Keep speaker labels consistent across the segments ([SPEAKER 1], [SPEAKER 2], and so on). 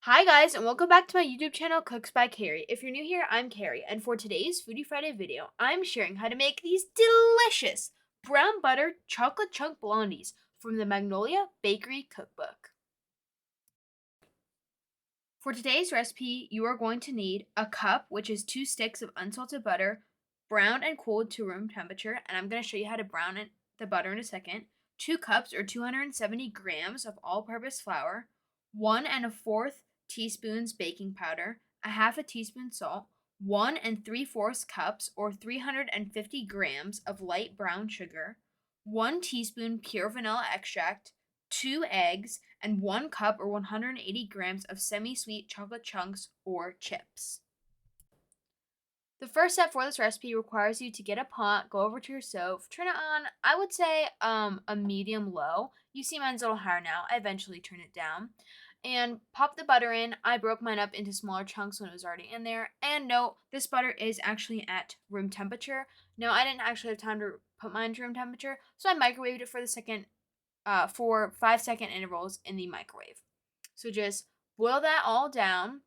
[SPEAKER 1] Hi guys, and welcome back to my YouTube channel, Cooks by Carrie. If you're new here, I'm Carrie, and for today's Foodie Friday video, I'm sharing how to make these delicious brown butter chocolate chunk blondies from the Magnolia Bakery Cookbook. For today's recipe, you are going to need a cup, which is 2 sticks of unsalted butter, browned and cooled to room temperature, and I'm going to show you how to the butter in a second. 2 cups or 270 grams of all-purpose flour, 1 1/4 teaspoons baking powder, a half a teaspoon salt, 1 3/4 cups or 350 grams of light brown sugar, 1 teaspoon pure vanilla extract, 2 eggs, and 1 cup or 180 grams of semi-sweet chocolate chunks or chips. The first step for this recipe requires you to get a pot, go over to your stove, turn it on, I would say a medium low. You see mine's a little higher now. I eventually turn it down. And pop the butter in. I broke mine up into smaller chunks when it was already in there. And note, this butter is actually at room temperature. No, I didn't actually have time to put mine to room temperature, so I microwaved it for 5-second intervals in the microwave. So just boil that all down.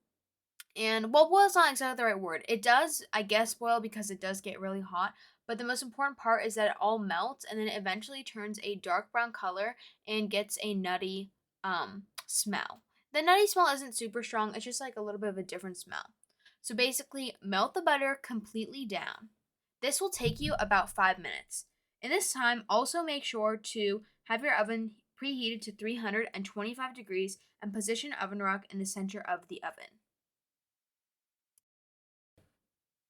[SPEAKER 1] And well, boil's not exactly the right word. It does, I guess, boil because it does get really hot. But the most important part is that it all melts and then it eventually turns a dark brown color and gets a nutty smell. The nutty smell isn't super strong, it's just like a little bit of a different smell. So basically, melt the butter completely down. This will take you about 5 minutes. In this time, also make sure to have your oven preheated to 325 degrees and position oven rack in the center of the oven.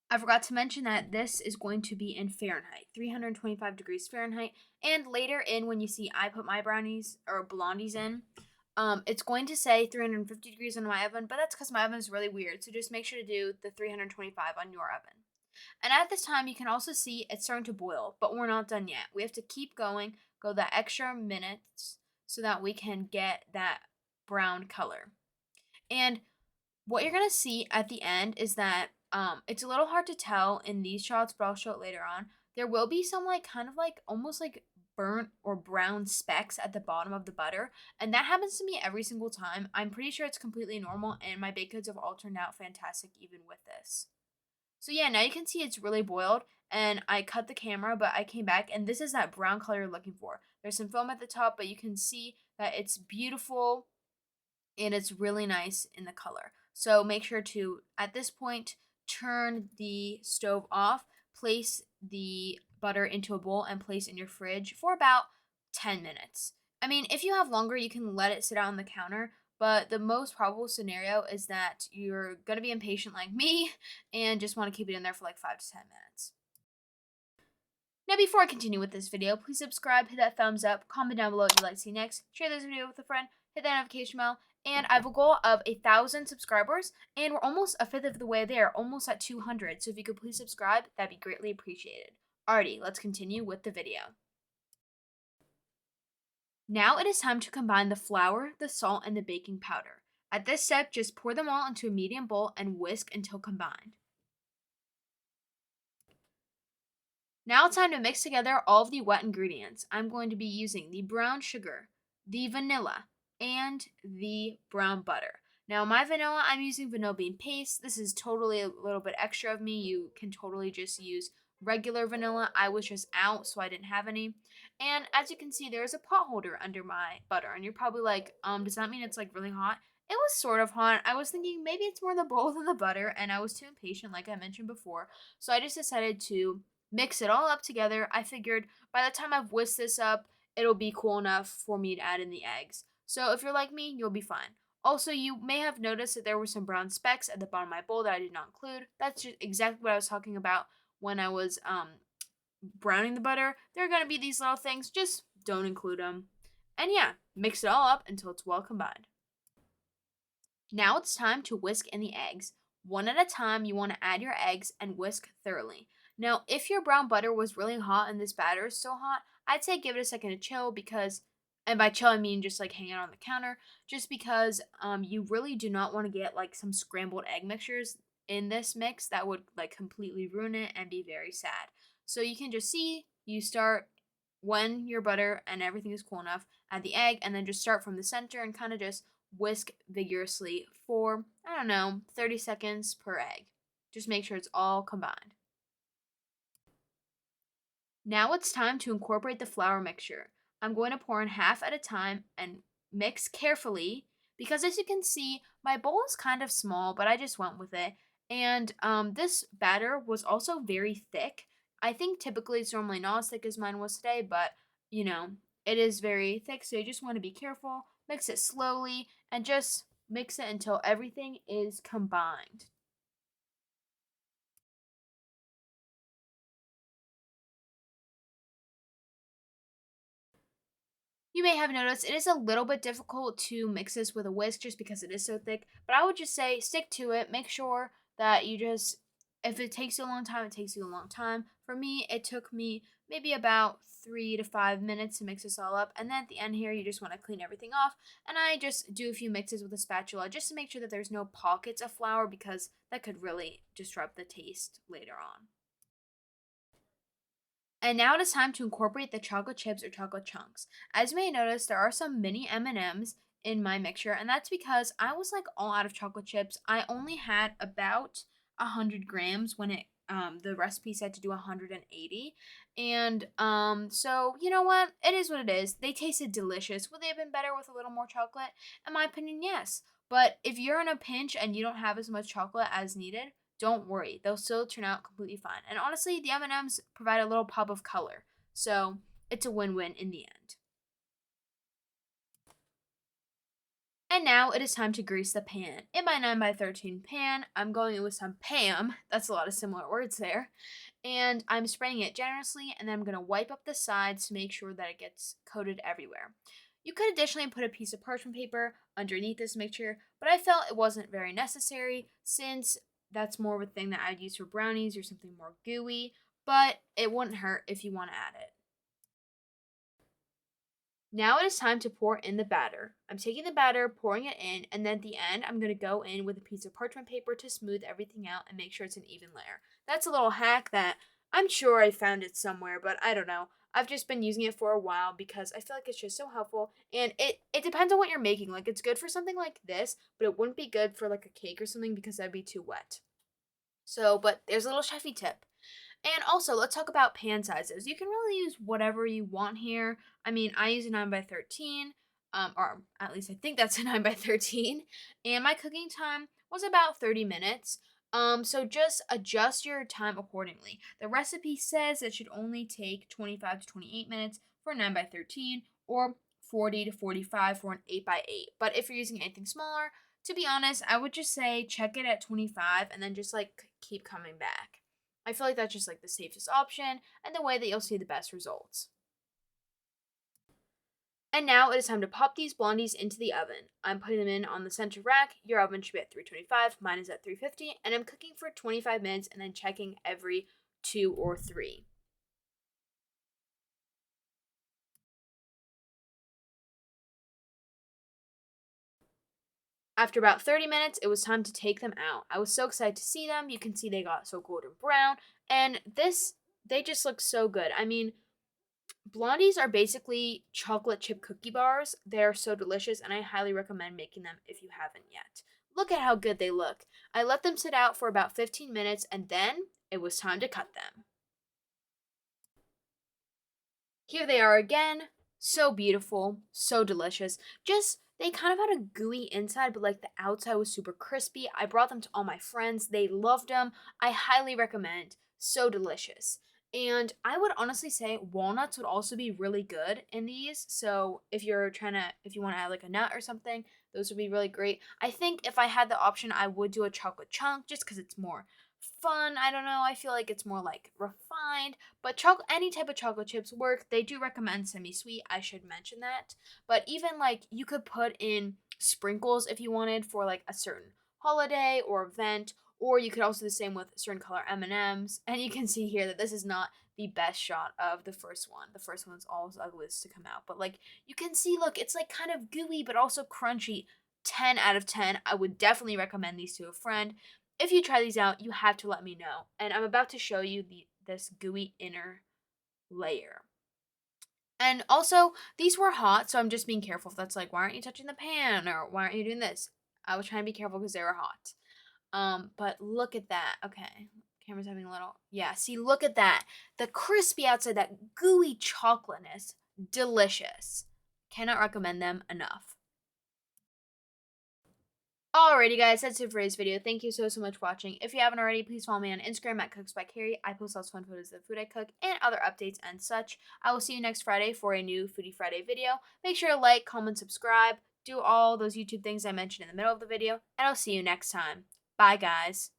[SPEAKER 1] I forgot to mention that this is going to be in Fahrenheit, 325 degrees Fahrenheit. And later in, when you see I put my brownies or blondies in, it's going to say 350 degrees on my oven, but that's because my oven is really weird. So just make sure to do the 325 on your oven. And at this time, you can also see it's starting to boil, but we're not done yet. We have to keep going, go that extra minutes so that we can get that brown color. And what you're going to see at the end is that it's a little hard to tell in these shots, but I'll show it later on. There will be some like kind of like almost like burnt or brown specks at the bottom of the butter, and that happens to me every single time. I'm pretty sure it's completely normal, and my baked goods have all turned out fantastic even with this. So yeah, now you can see it's really boiled, and I cut the camera, but I came back, and this is that brown color you're looking for. There's some foam at the top, but you can see that it's beautiful and it's really nice in the color. So make sure to, at this point, turn the stove off, place the butter into a bowl, and place in your fridge for about 10 minutes. I mean, if you have longer, you can let it sit out on the counter, but the most probable scenario is that you're going to be impatient like me and just want to keep it in there for like 5 to 10 minutes. Now, before I continue with this video, please subscribe, hit that thumbs up, comment down below what you'd like to see next, share this video with a friend, hit that notification bell, and I have a goal of 1,000 subscribers, and we're almost a fifth of the way there, almost at 200, so if you could please subscribe, that'd be greatly appreciated. Alrighty, let's continue with the video. Now it is time to combine the flour, the salt, and the baking powder. At this step, just pour them all into a medium bowl and whisk until combined. Now it's time to mix together all of the wet ingredients. I'm going to be using the brown sugar, the vanilla, and the brown butter. Now my vanilla, I'm using vanilla bean paste. This is totally a little bit extra of me. You can totally just use regular vanilla. I was just out, so I didn't have any. And as you can see, there's a pot holder under my butter. And you're probably like, does that mean it's like really hot? It was sort of hot. I was thinking maybe it's more the bowl than the butter, and I was too impatient, like I mentioned before. So I just decided to mix it all up together. I figured by the time I've whisked this up, it'll be cool enough for me to add in the eggs. So if you're like me, you'll be fine. Also, you may have noticed that there were some brown specks at the bottom of my bowl that I did not include. That's just exactly what I was talking about when I was browning the butter. There are going to be these little things, just don't include them. And yeah, mix it all up until it's well combined. Now it's time to whisk in the eggs. One at a time, you want to add your eggs and whisk thoroughly. Now, if your brown butter was really hot and this batter is still hot, I'd say give it a second to chill because, and by chill I mean just like hang it on the counter, just because you really do not want to get like some scrambled egg mixtures in this mix that would like completely ruin it and be very sad. So you can just see, you start when your butter and everything is cool enough, add the egg and then just start from the center and kind of just whisk vigorously for, I don't know, 30 seconds per egg. Just make sure it's all combined. Now it's time to incorporate the flour mixture. I'm going to pour in half at a time and mix carefully because, as you can see, my bowl is kind of small, but I just went with it. And this batter was also very thick. I think typically it's normally not as thick as mine was today, but you know, it is very thick, so you just want to be careful. Mix it slowly and just mix it until everything is combined. You may have noticed it is a little bit difficult to mix this with a whisk just because it is so thick, but I would just say stick to it. Make sure that you just, if it takes you a long time, it takes you a long time. For me, it took me maybe about 3 to 5 minutes to mix this all up. And then at the end here, you just want to clean everything off. And I just do a few mixes with a spatula just to make sure that there's no pockets of flour because that could really disrupt the taste later on. And now it is time to incorporate the chocolate chips or chocolate chunks. As you may notice, there are some mini M&Ms in my mixture, and that's because I was like all out of chocolate chips. I only had about 100 grams when it the recipe said to do 180. And so you know what? It is what it is. They tasted delicious. Would they have been better with a little more chocolate? In my opinion, yes. But if you're in a pinch and you don't have as much chocolate as needed, don't worry, they'll still turn out completely fine. And honestly, the M&Ms provide a little pop of color, so it's a win-win in the end. And now it is time to grease the pan. In my 9x13 pan, I'm going in with some Pam. That's a lot of similar words there. And I'm spraying it generously, and then I'm going to wipe up the sides to make sure that it gets coated everywhere. You could additionally put a piece of parchment paper underneath this mixture, but I felt it wasn't very necessary since that's more of a thing that I'd use for brownies or something more gooey, but it wouldn't hurt if you want to add it. Now it is time to pour in the batter. I'm taking the batter, pouring it in, and then at the end, I'm going to go in with a piece of parchment paper to smooth everything out and make sure it's an even layer. That's a little hack that I'm sure I found it somewhere, but I don't know. I've just been using it for a while because I feel like it's just so helpful, and it depends on what you're making. Like, it's good for something like this, but it wouldn't be good for like a cake or something because that'd be too wet. So, but there's a little chefy tip. And also, let's talk about pan sizes. You can really use whatever you want here. I mean, I use a 9x13, or at least I think that's a 9x13, and my cooking time was about 30 minutes. So just adjust your time accordingly. The recipe says it should only take 25 to 28 minutes for a 9x13 or 40 to 45 for an 8x8. But if you're using anything smaller, to be honest, I would just say check it at 25 and then just like keep coming back. I feel like that's just like the safest option and the way that you'll see the best results. And now it is time to pop these blondies into the oven. I'm putting them in on the center rack. Your oven should be at 325, mine is at 350, and I'm cooking for 25 minutes and then checking every 2 or 3. After about 30 minutes, it was time to take them out. I was so excited to see them. You can see they got so golden brown, and they just look so good. I mean, Blondies are basically chocolate chip cookie bars. They're so delicious, and I highly recommend making them if you haven't yet. Look at how good they look. I let them sit out for about 15 minutes, and then it was time to cut them. Here they are again. So beautiful, so delicious. Just they kind of had a gooey inside, but like the outside was super crispy. I brought them to all my friends. They loved them. I highly recommend. So delicious. And I would honestly say walnuts would also be really good in these. So if you want to add like a nut or something, those would be really great. I think if I had the option, I would do a chocolate chunk just because it's more fun. I don't know. I feel like it's more like refined, but any type of chocolate chips work. They do recommend semi-sweet. I should mention that. But even like you could put in sprinkles if you wanted for like a certain holiday or event, or you could also do the same with certain color M&Ms. And you can see here that this is not the best shot of the first one. The first one's always ugliest to come out, but like you can see, look, it's like kind of gooey but also crunchy. 10 out of 10. I would definitely recommend these to a friend. If you try these out, you have to let me know. And I'm about to show you this gooey inner layer. And also, these were hot, so I'm just being careful. If that's like, why aren't you touching the pan, or why aren't you doing this? I was trying to be careful because they were hot. But look at that. Okay, camera's having a little. Yeah, see, look at that. The crispy outside, that gooey chocolateness, delicious. Cannot recommend them enough. Alrighty, guys, that's it for today's video. Thank you so much for watching. If you haven't already, please follow me on Instagram at Cooks by Carrie. I post lots of fun photos of the food I cook and other updates and such. I will see you next Friday for a new Foodie Friday video. Make sure to like, comment, subscribe, do all those YouTube things I mentioned in the middle of the video, and I'll see you next time. Bye, guys.